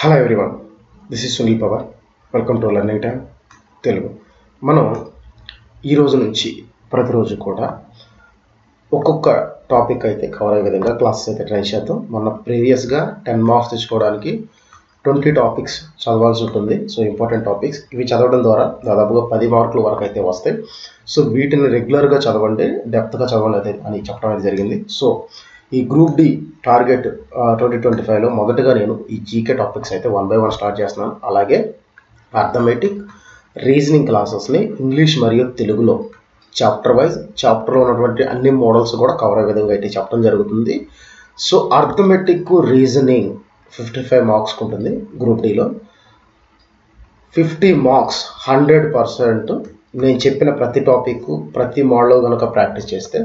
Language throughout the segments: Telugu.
Hello everyone, this is Sunil power. Welcome to learning time Telugu. మనం ఈరోజు నుంచి ప్రతిరోజు కూడా ఒక్కొక్క టాపిక్ అయితే కవర్ అయ్యే విధంగా క్లాసెస్ అయితే ట్రై చేద్దాం. మొన్న ప్రీవియస్గా 10 మార్క్స్ తెచ్చుకోవడానికి 20 టాపిక్స్ చదవాల్సి ఉంటుంది. సో ఇంపార్టెంట్ టాపిక్స్ ఇవి చదవడం ద్వారా దాదాపుగా 10 మార్కుల వరకు అయితే వస్తాయి. సో వీటిని రెగ్యులర్గా చదవండి, డెప్త్గా చదవండి అని చెప్పడం అయితే జరిగింది. సో ఈ గ్రూప్ డి టార్గెట్ 2025లో మొదటగా నేను ఈ జీకే టాపిక్స్ అయితే 1 by 1 స్టార్ట్ చేస్తున్నాను. అలాగే అర్థమెటిక్, రీజనింగ్ క్లాసెస్ని ఇంగ్లీష్ మరియు తెలుగులో చాప్టర్ వైజ్ చాప్టర్లో ఉన్నటువంటి అన్ని మోడల్స్ కూడా కవర్ అయ్యే విధంగా అయితే చెప్పడం జరుగుతుంది. సో అర్థమెటిక్, రీజనింగ్ 55 మార్క్స్కి ఉంటుంది. గ్రూప్ డిలో 50 మార్క్స్ 100%. నేను చెప్పిన ప్రతి టాపిక్ ప్రతి మోడల్లో కనుక ప్రాక్టీస్ చేస్తే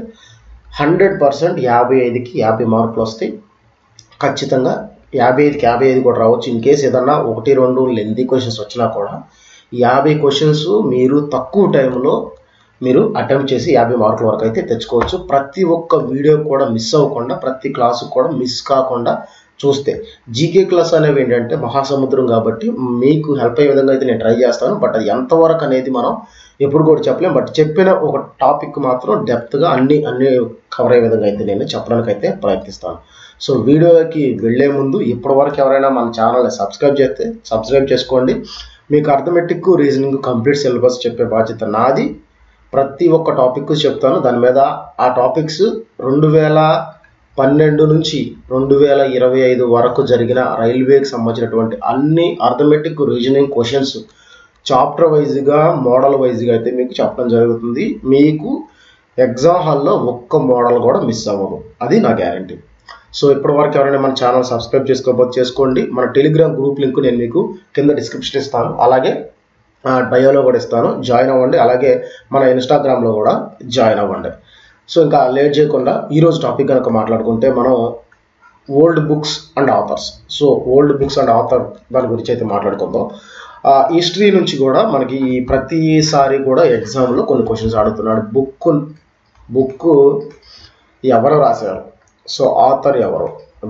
100% 55కి 50 మార్కులు వస్తాయి. ఖచ్చితంగా 55కి 55 కూడా రావచ్చు. ఇన్ కేసు ఏదన్నా 1-2 లెంతీ క్వశ్చన్స్ వచ్చినా కూడా 50 క్వశ్చన్స్ మీరు తక్కువ టైంలో మీరు అటెంప్ట్ చేసి 50 మార్కుల వరకు అయితే తెచ్చుకోవచ్చు. ప్రతి ఒక్క వీడియో కూడా మిస్ అవ్వకుండా, ప్రతి క్లాసు కూడా మిస్ కాకుండా చూస్తే జీకే క్లాస్ అనేవి ఏంటంటే మహాసముద్రం కాబట్టి మీకు హెల్ప్ అయ్యే విధంగా అయితే నేను ట్రై చేస్తాను. బట్ అది ఎంతవరకు అనేది మనం ఎప్పుడు కూడా చెప్పలేం. బట్ చెప్పిన ఒక టాపిక్ మాత్రం డెప్త్గా అన్ని కవర్ అయ్యే విధంగా అయితే నేను చెప్పడానికి అయితే ప్రయత్నిస్తాను. సో వీడియోకి వెళ్ళే ముందు ఇప్పటివరకు ఎవరైనా మన ఛానల్ని సబ్స్క్రైబ్ చేస్తే సబ్స్క్రైబ్ చేసుకోండి. మీకు అర్థమెటిక్, రీజనింగ్ కంప్లీట్ సిలబస్ చెప్పే బాధ్యత నాది. ప్రతి ఒక్క టాపిక్ చెప్తాను. దాని మీద ఆ టాపిక్స్ 2012 నుంచి 2025 వరకు జరిగిన రైల్వేకి సంబంధించినటువంటి అన్ని అర్థమెటిక్, రీజనింగ్ క్వశ్చన్స్ చాప్టర్ వైజ్గా, మోడల్ వైజ్గా అయితే మీకు చెప్పడం జరుగుతుంది. మీకు ఎగ్జామ్ హాల్లో ఒక్క మోడల్ కూడా మిస్ అవ్వదు, అది నా గ్యారంటీ. సో ఇప్పటివరకు ఎవరైనా మన ఛానల్ సబ్స్క్రైబ్ చేసుకోకపోతే చేసుకోండి. మన టెలిగ్రామ్ గ్రూప్ లింక్ నేను మీకు కింద డిస్క్రిప్షన్ ఇస్తాను, అలాగే బయోలో కూడా ఇస్తాను, జాయిన్ అవ్వండి. అలాగే మన ఇన్స్టాగ్రామ్లో కూడా జాయిన్ అవ్వండి. సో ఇంకా లేట్ చేయకుండా ఈరోజు టాపిక్ కనుక మాట్లాడుకుంటే మనం old books and authors. So old books and author దాని గురించి అయితే మాట్లాడుకుందాం. హిస్టరీ నుంచి కూడా మనకి ప్రతిసారి కూడా ఎగ్జామ్లో కొన్ని క్వశ్చన్స్ అడుగుతున్నాడు. బుక్ ఎవరు రాశారు, సో ఆథర్ ఎవరు,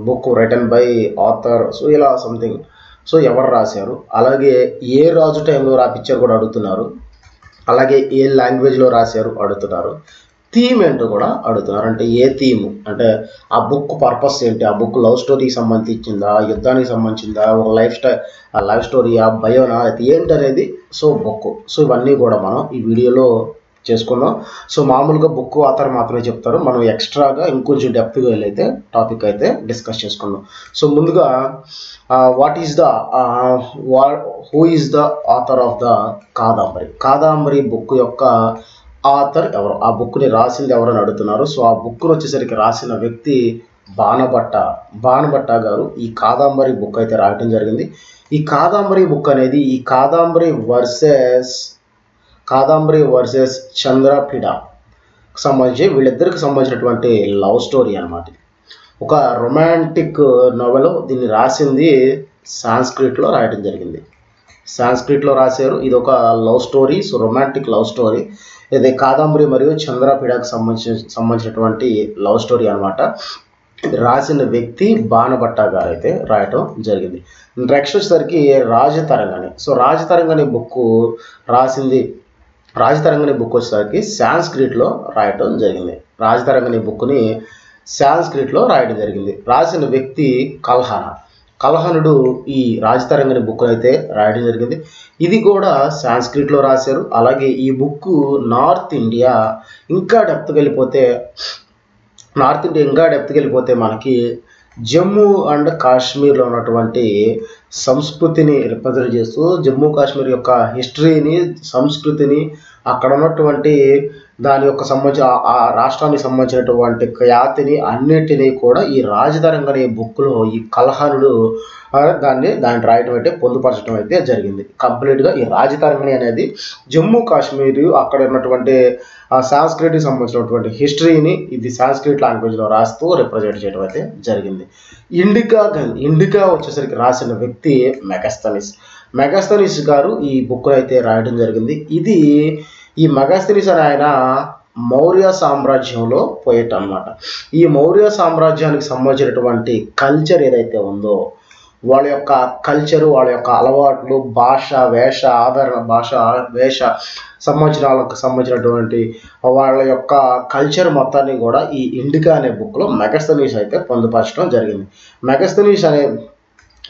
book written by author, so ఇలా సంథింగ్. సో ఎవరు రాశారు, అలాగే ఏ రాజు టైంలో రాపిచ్చారు కూడా అడుగుతున్నారు, అలాగే ఏ లాంగ్వేజ్లో రాశారు అడుగుతున్నారు, థీమ్ ఏంటో కూడా అడుగుతున్నారు. అంటే ఏ థీమ్ అంటే ఆ బుక్ పర్పస్ ఏంటి, ఆ బుక్ లవ్ స్టోరీకి సంబంధించిందా, యుద్ధానికి సంబంధించిందా, ఒక లైఫ్ స్టోరీ, ఆ బయోనా, అది ఏంటనేది. సో బుక్, సో ఇవన్నీ కూడా మనం ఈ వీడియోలో చేసుకుందాం. సో మామూలుగా బుక్ ఆథర్ మాత్రమే చెప్తారు, మనం ఎక్స్ట్రాగా ఇంకొంచెం డెప్త్గా వెళ్ళైతే టాపిక్ అయితే డిస్కస్ చేసుకుందాం. సో ముందుగా who is the author of the Kadambari book యొక్క ఆథర్ ఎవరు, ఆ బుక్ని రాసింది ఎవరని అడుగుతున్నారు. సో ఆ బుక్ను వచ్చేసరికి రాసిన వ్యక్తి బాణభట్ట గారు ఈ కాదంబరి బుక్ అయితే రాయటం జరిగింది. ఈ కాదంబరి బుక్ అనేది ఈ కాదంబరి వర్సెస్ చంద్రపీడ సంబంధించి వీళ్ళిద్దరికి సంబంధించినటువంటి లవ్ స్టోరీ అన్నమాట. ఒక రొమాంటిక్ నవల. దీన్ని రాసింది సాంస్క్రిట్లో రాయటం జరిగింది, సాంస్క్రిట్లో రాశారు. ఇది ఒక love story, so romantic love story. ఇది కాదంబరి మరియు చంద్రపీడకు సంబంధించినటువంటి లవ్ స్టోరీ అనమాట. రాసిన వ్యక్తి బాణభట్ట గారు అయితే రాయటం జరిగింది. నెక్స్ట్ వచ్చేసరికి రాజతరంగిణి. సో రాజతరంగిణి బుక్ వచ్చేసరికి సాంస్క్రిట్లో రాయటం జరిగింది. రాజతరంగిణి బుక్ని సాంస్క్రిట్లో రాయడం జరిగింది. రాసిన వ్యక్తి కల్హనుడు ఈ రాజతరంగిణి బుక్ అయితే రాయడం జరిగింది. ఇది కూడా సాంస్క్రిట్లో రాశారు. అలాగే ఈ బుక్ నార్త్ ఇండియా ఇంకా డెప్త్కి వెళ్ళిపోతే మనకి జమ్మూ అండ్ కాశ్మీర్లో ఉన్నటువంటి సంస్కృతిని రిప్రజెంట్ చేస్తూ జమ్మూ కాశ్మీర్ యొక్క హిస్టరీని, సంస్కృతిని, అక్కడ ఉన్నటువంటి దాని యొక్క ఆ రాష్ట్రానికి సంబంధించినటువంటి ఖ్యాతిని అన్నిటినీ కూడా ఈ రాజతరంగిణి బుక్లో ఈ కల్హనుడు దాన్ని రాయటం అయితే పొందుపరచడం అయితే జరిగింది. కంప్లీట్గా ఈ రాజతరంగిణి అనేది జమ్మూ కాశ్మీర్ అక్కడ ఉన్నటువంటి సాంస్క్రిట్కి సంబంధించినటువంటి హిస్టరీని ఇది సాంస్క్రిట్ లాంగ్వేజ్లో రాస్తూ రిప్రజెంట్ చేయడం అయితే జరిగింది. ఇండికా వచ్చేసరికి రాసిన వ్యక్తి మెగాస్తనీస్ గారు ఈ బుక్ అయితే రాయడం జరిగింది. ఈ మెగాస్తనీస్ అనే ఆయన మౌర్య సామ్రాజ్యంలో పోయేట అనమాట. ఈ మౌర్య సామ్రాజ్యానికి సంబంధించినటువంటి కల్చర్ ఏదైతే ఉందో వాళ్ళ యొక్క కల్చరు, వాళ్ళ యొక్క అలవాట్లు, భాష, వేష, ఆదరణ, భాష, వేష సంబంధించినటువంటి వాళ్ళ యొక్క కల్చర్ మొత్తాన్ని కూడా ఈ ఇండికా అనే బుక్లో మెగస్తనీస్ అయితే పొందుపరచడం జరిగింది. మెగస్తనీస్ అనే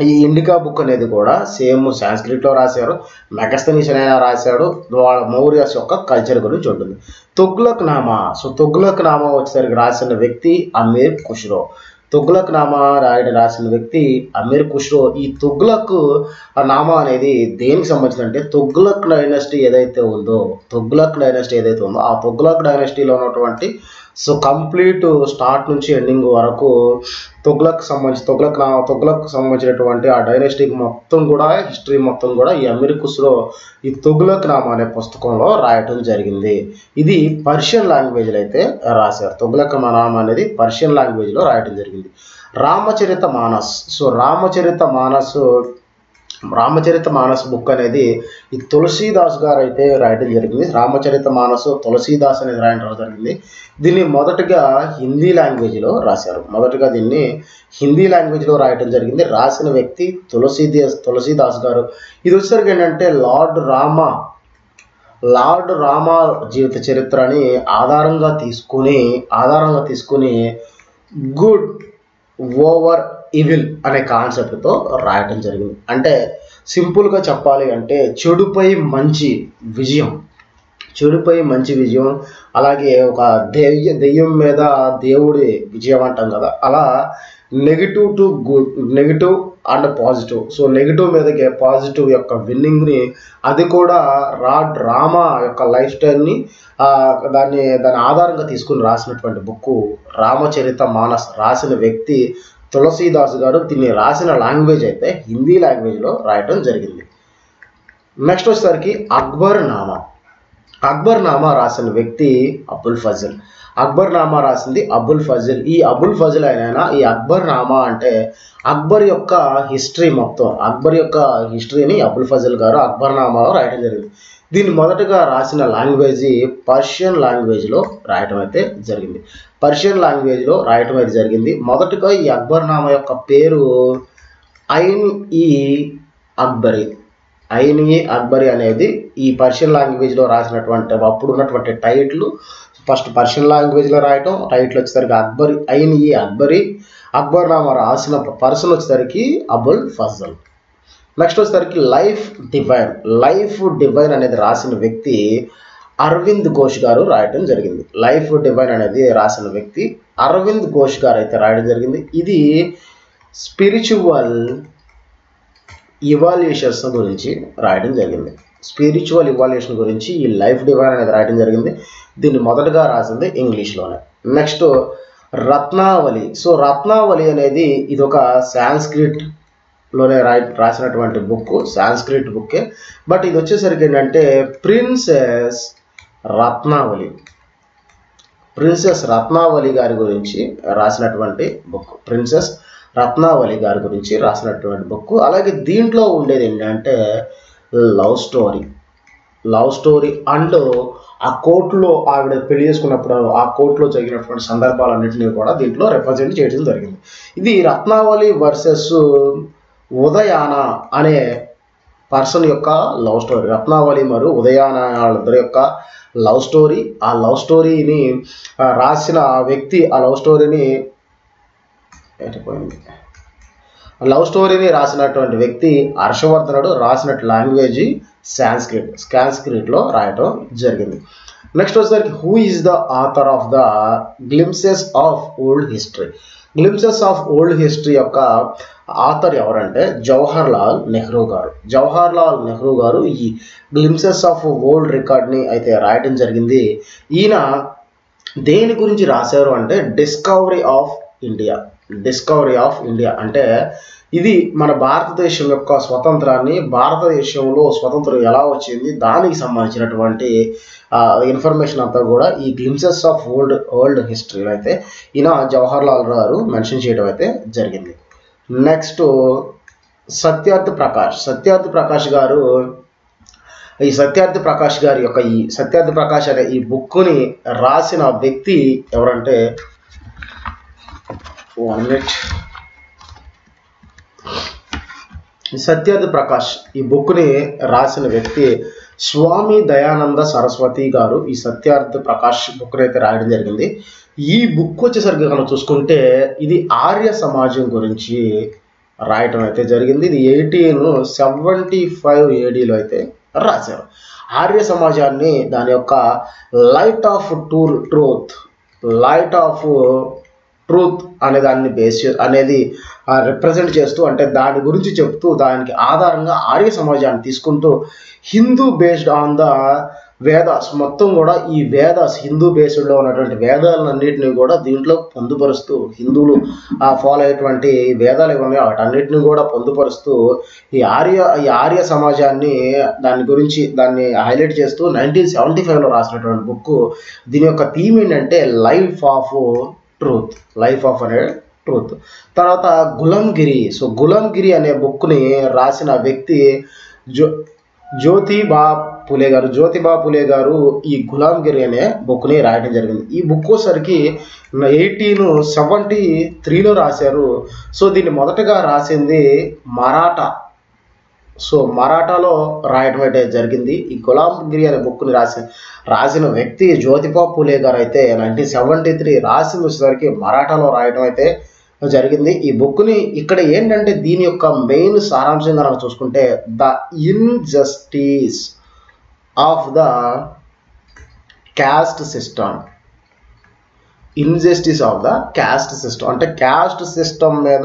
ఈ ఇండికా బుక్ అనేది కూడా సేమ్ సాంస్క్రిట్లో రాశారు, మెగస్తనీస్ అయినా రాశాడు. వాళ్ళ మౌర్యస్ యొక్క కల్చర్ గురించి ఉంటుంది. తుగ్లక్ నామా, సో తుగ్లక్ నామా వచ్చేసరికి రాసిన వ్యక్తి అమీర్ ఖుష్రో. తుగ్లక్ నామా రాసిన వ్యక్తి అమీర్ ఖుష్రో. ఈ తుగ్లక్ నామా అనేది దేనికి సంబంధించిన అంటే తుగ్లక్ డైనస్టీ ఏదైతే ఉందో ఆ తుగ్లక్ డైనస్టీలో ఉన్నటువంటి సో కంప్లీట్ స్టార్ట్ నుంచి ఎండింగ్ వరకు తుగ్లక్ సంబంధించినటువంటి ఆ డైనస్టీకి మొత్తం కూడా హిస్టరీ మొత్తం కూడా ఈ అమీర్ ఖుష్రో ఈ తుగ్లక్ నామా అనే పుస్తకంలో రాయటం జరిగింది. ఇది పర్షియన్ లాంగ్వేజ్లో అయితే రాశారు. తుగ్లక్ నామా అనేది పర్షియన్ లాంగ్వేజ్లో రాయటం జరిగింది. రామచరిత మానస్, సో రామచరిత మానస్ బుక్ అనేది ఈ తులసీదాస్ గారు అయితే రాయడం జరిగింది. రామచరిత మానస్ తులసీదాస్ అనేది రాయడం జరిగింది. దీన్ని మొదటగా హిందీ లాంగ్వేజ్లో రాశారు. దీన్ని హిందీ లాంగ్వేజ్లో రాయడం జరిగింది. రాసిన వ్యక్తి తులసీదాస్ గారు. ఇది వచ్చేసరికి ఏంటంటే లార్డ్ రామా జీవిత చరిత్రని ఆధారంగా తీసుకుని గుడ్ ఓవర్ ఈవిల్ అనే కాన్సెప్ట్తో రాయటం జరిగింది. అంటే సింపుల్గా చెప్పాలి అంటే చెడుపై మంచి విజయం, అలాగే ఒక దెయ్యం మీద దేవుడి విజయం అంటాం కదా, అలా negative to good, negative and positive. So negative మీదకి పాజిటివ్ యొక్క విన్నింగ్ని, అది కూడా రామా యొక్క లైఫ్ స్టైల్ని దాని ఆధారంగా తీసుకుని రాసినటువంటి బుక్ రామచరిత మానస్. రాసిన వ్యక్తి తులసీదాస్ గారు. దీన్ని రాసిన లాంగ్వేజ్ అయితే హిందీ లాంగ్వేజ్లో రాయటం జరిగింది. నెక్స్ట్ వచ్చేసరికి అక్బర్ నామా రాసిన వ్యక్తి అబుల్ ఫజల్. అక్బర్ నామా రాసింది అబుల్ ఫజల్. ఈ అబుల్ ఫజల్ అయినా ఈ అక్బర్ నామా అంటే అక్బర్ యొక్క హిస్టరీని అబుల్ ఫజల్ గారు అక్బర్ నామాలో రాయటం జరిగింది. దీన్ని మొదటగా రాసిన లాంగ్వేజ్ పర్షియన్ లాంగ్వేజ్లో రాయటం అయితే జరిగింది. మొదటగా ఈ అక్బర్ నామా యొక్క పేరు ఐన్-ఇ-అక్బరి అనేది ఈ పర్షియన్ లాంగ్వేజ్లో రాసినటువంటి అప్పుడు ఉన్నటువంటి టైటిల్. ఫస్ట్ పర్షియన్ లాంగ్వేజ్లో రాయటం, టైటిల్ వచ్చేసరికి ఐన్-ఇ-అక్బరి. అక్బర్ నామా రాసిన పర్సన్ వచ్చేసరికి అబుల్ ఫజల్. నెక్స్ట్ వచ్చేసరికి లైఫ్ డివైన్ అనేది రాసిన వ్యక్తి అరవింద్ ఘోష్ గారు రాయటం జరిగింది. లైఫ్ డివైన్ అనేది రాసిన వ్యక్తి అరవింద్ ఘోష్ గారు అయితే రాయడం జరిగింది. ఇది స్పిరిచువల్ ఇవాల్యూషన్స్ గురించి రాయడం జరిగింది. ఈ లైఫ్ డివైన్ అనేది రాయడం జరిగింది. దీన్ని మొదటగా రాసింది ఇంగ్లీష్లోనే. నెక్స్ట్ రత్నావళి. సో రత్నావళి అనేది ఇది ఒక సాంస్క్రిట్లోనే రాసినటువంటి బుక్, సాంస్క్రిట్ బుక్కే. బట్ ఇది వచ్చేసరికి ఏంటంటే ప్రిన్సెస్ రత్నావళి గారి గురించి రాసినటువంటి బుక్. అలాగే దీంట్లో ఉండేది ఏంటంటే లవ్ స్టోరీ అండ్ ఆ కోర్టులో ఆవిడ పెళ్లి చేసుకున్నప్పుడు ఆ కోర్టులో జరిగినటువంటి సందర్భాలన్నింటినీ కూడా దీంట్లో రిప్రజెంట్ చేయడం జరిగింది. ఇది రత్నావళి వర్సెస్ ఉదయాన అనే పర్సన్ యొక్క లవ్ స్టోరీ. రత్నావళి మరియు ఉదయాన వాళ్ళిద్దరి యొక్క లవ్ స్టోరీ. ఆ లవ్ స్టోరీని రాసిన వ్యక్తి రాసినటువంటి వ్యక్తి హర్షవర్ధనుడు. రాసినట్టు లాంగ్వేజ్ సాంస్క్రిట్లో రాయటం జరిగింది. నెక్స్ట్ వచ్చేసరికి who is the author of the glimpses of old history యొక్క ఆథర్ ఎవరంటే జవహర్ లాల్ నెహ్రూ గారు ఈ గ్లింప్సెస్ ఆఫ్ ఓల్డ్ రికార్డ్ని అయితే రాయటం జరిగింది. ఈయన దేని గురించి రాశారు అంటే డిస్కవరీ ఆఫ్ ఇండియా అంటే ఇది మన భారతదేశం యొక్క స్వతంత్రాన్ని, భారతదేశంలో స్వతంత్రం ఎలా వచ్చింది దానికి సంబంధించినటువంటి ఇన్ఫర్మేషన్ అంతా కూడా ఈ గ్లింప్సెస్ ఆఫ్ ఓల్డ్ హిస్టరీలో అయితే ఈయన జవహర్ లాల్ గారు మెన్షన్ చేయడం అయితే జరిగింది. నెక్స్ట్ సత్యార్థ్ ప్రకాష్ గారు. ఈ సత్యార్థ్ ప్రకాష్ అనే ఈ బుక్ని రాసిన వ్యక్తి ఎవరంటే సత్యార్థి ప్రకాష్ ఈ బుక్ని రాసిన వ్యక్తి స్వామి దయానంద సరస్వతి గారు. ఈ సత్యార్థి ప్రకాష్ బుక్ని అయితే రాయడం జరిగింది. ఈ బుక్ వచ్చేసరికి కనుక చూసుకుంటే ఇది ఆర్య సమాజం గురించి రాయటం అయితే జరిగింది. ఇది 1875 ADలో అయితే రాశారు. ఆర్య సమాజాన్ని దాని యొక్క లైట్ ఆఫ్ ట్రూత్ అనే దాన్ని అనేది రిప్రజెంట్ చేస్తూ, అంటే దాని గురించి చెప్తూ దానికి ఆధారంగా ఆర్య సమాజాన్ని తీసుకుంటూ Hindu based on the Vedas మొత్తం కూడా ఈ వేదాస్ హిందూ బేస్డ్లో ఉన్నటువంటి వేదాలన్నింటినీ కూడా దీంట్లో పొందుపరుస్తూ హిందువులు ఫాలో అయ్యేటువంటి వేదాలు ఏమన్నాయో వాటన్నిటిని కూడా పొందుపరుస్తూ ఈ ఆర్య సమాజాన్ని దాన్ని హైలైట్ చేస్తూ 1975లో రాసినటువంటి బుక్. దీని యొక్క థీమ్ ఏంటంటే లైఫ్ ఆఫ్ అనే ట్రూత్. తర్వాత గులాంగిరి. సో గులాంగిరి అనే బుక్ని రాసిన వ్యక్తి జ్యోతిబా పులే గారు ఈ గులాంగిరి అనే బుక్ని రాయడం జరిగింది. ఈ బుక్ వచ్చేసరికి 1873లో రాశారు. సో దీన్ని మొదటగా రాసింది మరాఠా. సో మరాఠాలో రాయడం అయితే జరిగింది. ఈ గులాంగిరి అనే బుక్ని రాసిన వ్యక్తి జ్యోతిబా పులే గారు అయితే 1973 రాసింది వచ్చేసరికి మరాఠాలో రాయడం అయితే జరిగింది. ఈ బుక్ని ఇక్కడ ఏంటంటే దీని యొక్క మెయిన్ సారాంశంగా మనం చూసుకుంటే the injustice of the cast system. అంటే క్యాస్ట్ సిస్టమ్ మీద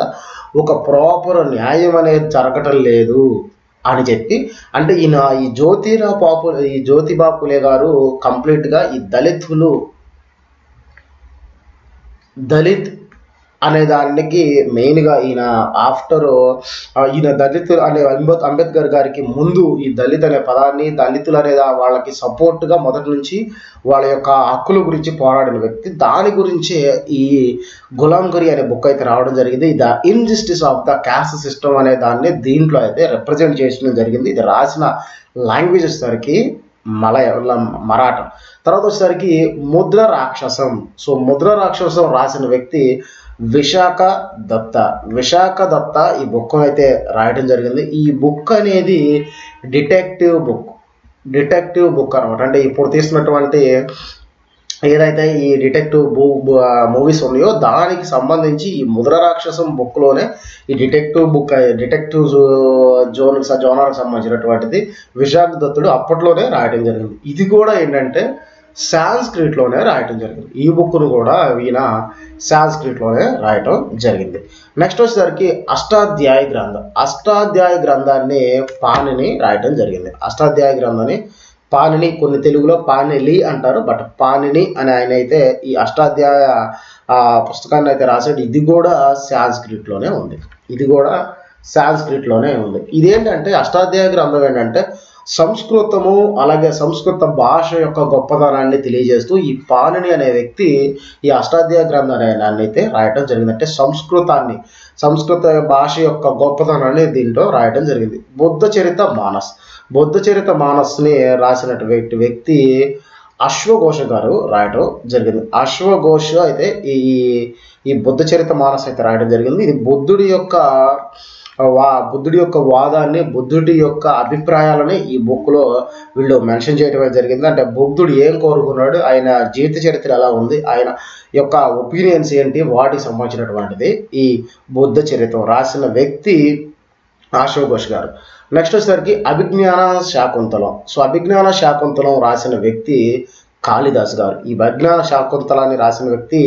ఒక ప్రాపర్ న్యాయం అనేది జరగటం లేదు అని చెప్పి, అంటే ఈ జ్యోతిబా పులే గారు కంప్లీట్గా ఈ దళిత్ అనే దానికి మెయిన్గా ఈయన దళితులు అనే అంబేద్కర్ గారికి ముందు ఈ దళిత్ అనే పదాన్ని, దళితులు అనే వాళ్ళకి సపోర్ట్గా మొదటి నుంచి వాళ్ళ యొక్క హక్కుల గురించి పోరాడిన వ్యక్తి. దాని గురించే ఈ గులాంగిరి అనే బుక్ అయితే రావడం జరిగింది. The injustice of the cast system అనే దాన్ని దీంట్లో అయితే రిప్రజెంట్ చేయడం జరిగింది. ఇది రాసిన లాంగ్వేజ్ వచ్చేసరికి మరాఠా. తర్వాత వచ్చేసరికి ముద్ర రాక్షసం. సో ముద్ర రాక్షసం రాసిన వ్యక్తి విశాఖ దత్త ఈ బుక్ అయితే రాయడం జరిగింది. ఈ బుక్ అనేది డిటెక్టివ్ బుక్ అనమాట. అంటే ఇప్పుడు తీసినటువంటి ఏదైతే ఈ డిటెక్టివ్ మూవీస్ ఉన్నాయో దానికి సంబంధించి ఈ ముద్ర రాక్షసం బుక్లోనే ఈ డిటెక్టివ్ జోనర్కి సంబంధించినటువంటిది విశాఖ దత్తుడు అప్పట్లోనే రాయడం జరిగింది. ఇది కూడా ఏంటంటే సాంస్క్రిట్లోనే రాయటం జరిగింది. ఈ బుక్ను కూడా ఈయన సాంస్క్రిట్లోనే రాయటం జరిగింది. నెక్స్ట్ వచ్చేసరికి అష్టాధ్యాయ గ్రంథాన్ని పాణిని రాయటం జరిగింది. అష్టాధ్యాయ గ్రంథాన్ని పాణిని, కొన్ని తెలుగులో పాణిలి అంటారు, బట్ పాణిని అని ఆయన అయితే ఈ అష్టాధ్యాయ పుస్తకాన్ని అయితే రాశాడు. ఇది కూడా సాంస్క్రిట్లోనే ఉంది. ఇదేంటంటే అష్టాధ్యాయ గ్రంథం ఏంటంటే సంస్కృతము అలాగే సంస్కృత భాష యొక్క గొప్పతనాన్ని తెలియజేస్తూ ఈ పాణిని అనే వ్యక్తి ఈ అష్టాధ్యాయ గ్రంథాన్ని అయితే రాయటం జరిగింది. అంటే సంస్కృత భాష యొక్క గొప్పతనాన్ని దీంట్లో రాయటం జరిగింది. బుద్ధ చరిత మానస్ని రాసినటువంటి వ్యక్తి అశ్వఘోష గారు రాయటం జరిగింది. అశ్వఘోష అయితే ఈ బుద్ధ చరిత మానస్ అయితే రాయడం జరిగింది. ఇది బుద్ధుడి యొక్క వాదాన్ని, బుద్ధుడి యొక్క అభిప్రాయాలని ఈ బుక్లో వీళ్ళు మెన్షన్ చేయడం జరిగింది. అంటే బుద్ధుడు ఏం కోరుకున్నాడు, ఆయన జీవిత చరిత్ర ఎలా ఉంది, ఆయన యొక్క ఒపీనియన్స్ ఏంటి, వాటికి సంబంధించినటువంటిది ఈ బుద్ధ చరిత్ర రాసిన వ్యక్తి అశ్వఘోష్ గారు. నెక్స్ట్ వచ్చేసరికి అభిజ్ఞాన శాకుంతలం రాసిన వ్యక్తి కాళిదాస్ గారు. ఈ అభిజ్ఞాన శాకుంతలాన్ని రాసిన వ్యక్తి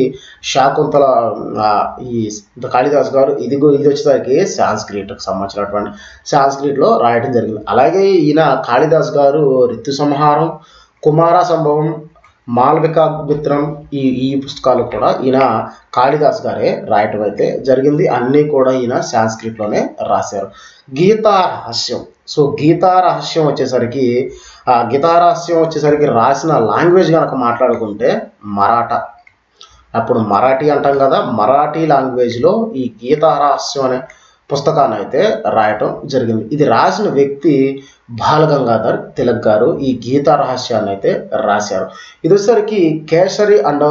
కాళిదాస్ గారు. ఇది వచ్చేసరికి సాంస్క్రిట్కి సంబంధించినటువంటి సాంస్క్రిట్లో రాయడం జరిగింది. అలాగే ఈయన కాళిదాస్ గారు ఋతు సంహారం, కుమార సంభవం, మాళవికాగ్నిమిత్రం ఈ పుస్తకాలు కూడా ఈయన కాళిదాస్ గారే రాయటం అయితే జరిగింది. అన్నీ కూడా ఈయన సాంస్క్రిట్లోనే రాశారు. గీతారహస్యం వచ్చేసరికి రాసిన లాంగ్వేజ్ కనుక మాట్లాడుకుంటే మరాఠా. అప్పుడు మరాఠీ అంటాం కదా, మరాఠీ లాంగ్వేజ్లో ఈ గీతారహస్యం అనే పుస్తకాన్ని అయితే రాయటం జరిగింది. ఇది రాసిన వ్యక్తి బాలగంగాధర్ తిలక్ గారు ఈ గీతా రహస్యాన్ని అయితే రాశారు. ఇది వచ్చేసరికి కేసరి అండ్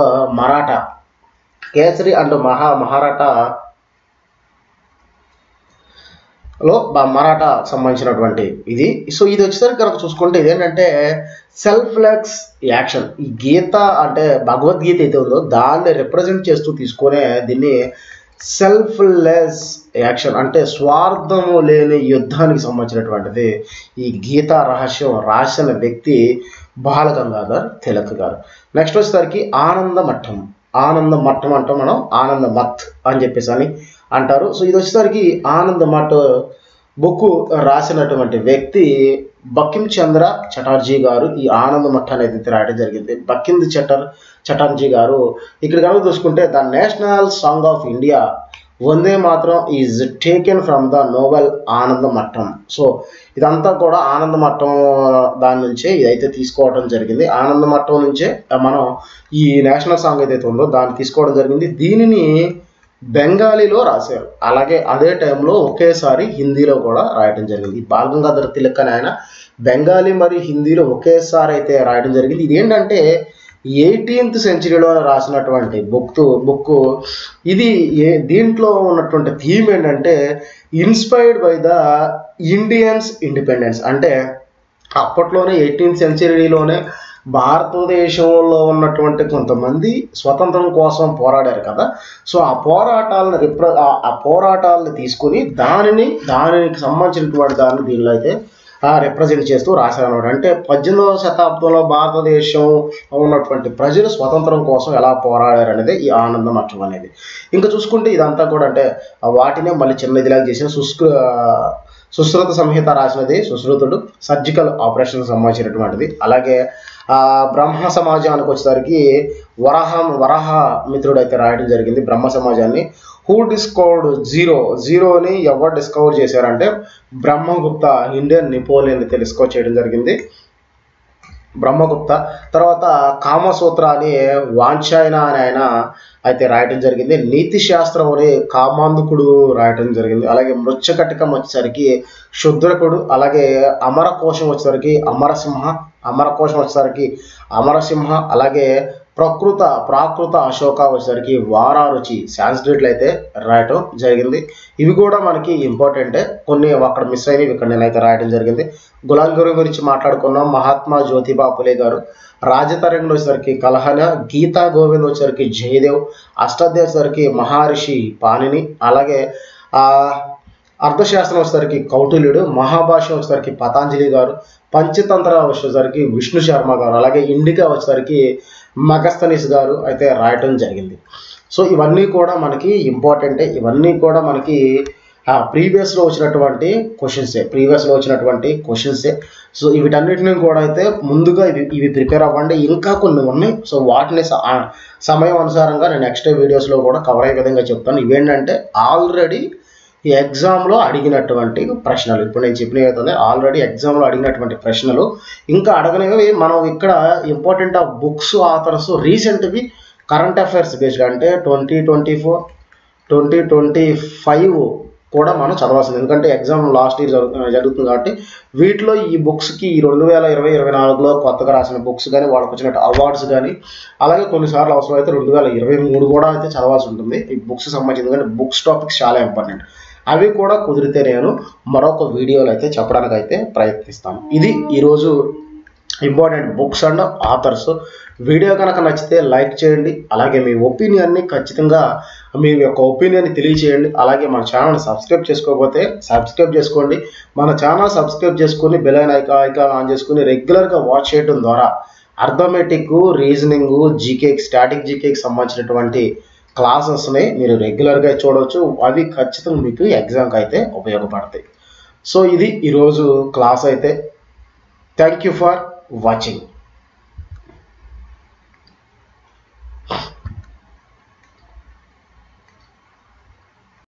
మహారాఠా మరాఠా సంబంధించినటువంటి ఇది. సో ఇది వచ్చేసరికి కనుక చూసుకుంటే ఇదేంటంటే సెల్ఫ్లెస్ యాక్షన్. ఈ గీత అంటే భగవద్గీత అయితే ఉందో దాన్ని రిప్రజెంట్ చేస్తూ తీసుకునే దీన్ని సెల్ఫ్లెస్ యాక్షన్ అంటే స్వార్థము లేని యుద్ధానికి సంబంధించినటువంటిది ఈ గీతా రహస్యం రాసిన వ్యక్తి బాలగంగాధర్ తిలక్ గారు. నెక్స్ట్ వచ్చేసరికి ఆనంద మఠం. ఆనంద మఠం అంటే మనం ఆనంద మత్ అని చెప్పేసి అని అంటారు. సో ఇది వచ్చేసరికి ఆనంద మఠ్ బుక్ రాసినటువంటి వ్యక్తి బకిం చంద్ర చటర్జీ గారు ఈ ఆనంద మఠ్ అనేది రాయడం జరిగింది. బకిం చటర్జీ గారు ఇక్కడ కనుక చూసుకుంటే the national song of India Vande Mataram is taken from the novel Anandamath. So ఇదంతా కూడా ఆనంద మఠం దాని నుంచే ఇదైతే తీసుకోవడం జరిగింది. ఆనంద మఠం నుంచే మనం ఈ నేషనల్ సాంగ్ ఏదైతే ఉందో దాన్ని తీసుకోవడం జరిగింది. దీనిని బెంగాలీలో రాశారు, అలాగే అదే టైంలో ఒకేసారి హిందీలో కూడా రాయడం జరిగింది. ఈ బాలగంగాధర్ తిలక్ అని ఆయన బెంగాలీ మరియు హిందీలో ఒకేసారి అయితే రాయడం జరిగింది. ఇది ఏంటంటే 18th సెంచరీలో రాసినటువంటి బుక్ ఇది. దీంట్లో ఉన్నటువంటి థీమ్ ఏంటంటే inspired by the Indians independence. అంటే అప్పట్లోనే 18th సెంచరీలోనే భారతదేశంలో ఉన్నటువంటి కొంతమంది స్వతంత్రం కోసం పోరాడారు కదా. సో ఆ పోరాటాలను తీసుకుని దానికి సంబంధించినటువంటి దాన్ని దీనిలో అయితే రిప్రజెంట్ చేస్తూ రాశారన్నమాట. అంటే 18వ శతాబ్దంలో భారతదేశం ఉన్నటువంటి ప్రజలు స్వతంత్రం కోసం ఎలా పోరాడారు అనేది ఈ ఆనంద మఠం అనేది. ఇంకా చూసుకుంటే ఇదంతా కూడా అంటే వాటినే మళ్ళీ చిన్న ఇదిలాగా చేసిన సుశ్రుత సంహిత రాసినది సుశ్రుతుడు, సర్జికల్ ఆపరేషన్ సంబంధించినటువంటిది. అలాగే బ్రహ్మ సమాజానికి వచ్చేసరికి వరాహ మిత్రుడు అయితే రాయడం జరిగింది బ్రహ్మ సమాజాన్ని. హూ డిస్కవర్డ్ జీరోని ఎవరు డిస్కవర్ చేశారంటే బ్రహ్మగుప్త, ఇండియన్ నెపోలియన్ అయితే డిస్కవర్ చేయడం జరిగింది బ్రహ్మగుప్త. తర్వాత కామసూత్ర అని వాంఛాయన అని ఆయన అయితే రాయటం జరిగింది. నీతి శాస్త్రం అని కామాంధకుడు రాయటం జరిగింది. అలాగే మృచ్చకటికం వచ్చేసరికి శుద్రకుడు. అలాగే అమరకోశం వచ్చేసరికి అమరసింహ. అలాగే ప్రాకృత అశోక వచ్చేసరికి వారారుచి సాంస్క్రిట్లు అయితే రాయటం జరిగింది. ఇవి కూడా మనకి ఇంపార్టెంటే, కొన్ని అక్కడ మిస్ అయినవి ఇక్కడ నేనైతే రాయడం జరిగింది. గులాం గిరి గురించి మాట్లాడుకున్నాం, మహాత్మా జ్యోతిబా ఫులే గారు. రాజతరంగంలో వచ్చేసరికి కలహన, గీతా గోవింద్ వచ్చేసరికి జయదేవ్, అష్టాధ్యాయ వచ్చేసరికి మహర్షి పాణిని. అలాగే అర్థశాస్త్రం వచ్చేసరికి కౌటిల్యుడు, మహాభాష్యం వచ్చేసరికి పతాంజలి గారు, పంచతంత్ర వచ్చేసరికి విష్ణు శర్మ గారు, అలాగే ఇండికా వచ్చేసరికి మగస్తనీస్ గారు అయితే రాయటం జరిగింది. సో ఇవన్నీ కూడా మనకి ఇంపార్టెంటే, ఇవన్నీ కూడా మనకి ప్రీవియస్లో వచ్చినటువంటి క్వశ్చన్సే. సో వీటన్నిటిని కూడా అయితే ముందుగా ఇవి ప్రిపేర్ అవ్వండి. ఇంకా కొన్ని ఉన్నాయి, సో వాటిని సమయం అనుసారంగా నేను నెక్స్ట్ వీడియోస్లో కూడా కవర్ అయ్యే విధంగా చెప్తాను. ఇవేంటంటే ఆల్రెడీ ఈ ఎగ్జామ్లో అడిగినటువంటి ప్రశ్నలు, ఇప్పుడు నేను చెప్పినవి ఆల్రెడీ ఎగ్జామ్లో అడిగినటువంటి ప్రశ్నలు. ఇంకా అడగనివి మనం ఇక్కడ ఇంపార్టెంట్ ఆఫ్ బుక్స్, ఆథర్స్, రీసెంట్వి, కరెంట్ అఫైర్స్ బేస్గా అంటే 2024, 2025 కూడా మనం చదవాల్సింది. ఎందుకంటే ఎగ్జామ్ లాస్ట్ ఇయర్ జరుగుతుంది కాబట్టి వీటిలో ఈ బుక్స్కి 2020-24లో కొత్తగా రాసిన బుక్స్ కానీ, వాళ్ళకి వచ్చినట్టు అవార్డ్స్ కానీ, అలాగే కొన్నిసార్లు అవసరం అయితే 2023 కూడా అయితే చదవాల్సి ఉంటుంది ఈ బుక్స్ సంబంధించి. ఎందుకంటే బుక్స్ టాపిక్స్ చాలా ఇంపార్టెంట్. అవి కూడా కుదిరితే నేను మరొక వీడియోలో అయితే చెప్పడానికి అయితే ప్రయత్నిస్తాను. ఇది ఈరోజు important books and authors. Video కనుక నచ్చితే లైక్ చేయండి, అలాగే మీ ఒపీనియన్ని ఖచ్చితంగా మీ యొక్క ఒపీనియన్ని తెలియచేయండి. అలాగే మన ఛానల్ సబ్స్క్రైబ్ చేసుకోకపోతే సబ్స్క్రైబ్ చేసుకోండి. మన ఛానల్ సబ్స్క్రైబ్ చేసుకుని బెల్ ఐకాన్ ఆన్ చేసుకుని రెగ్యులర్గా వాచ్ చేయడం ద్వారా అర్థమెటిక్, రీజనింగ్, స్టాటిక్ జీకేకి సంబంధించినటువంటి క్లాసెస్ని మీరు రెగ్యులర్గా చూడవచ్చు. అవి ఖచ్చితంగా మీకు ఎగ్జామ్కి అయితే ఉపయోగపడతాయి. సో ఇది ఈరోజు క్లాస్ అయితే. Thank you for watching.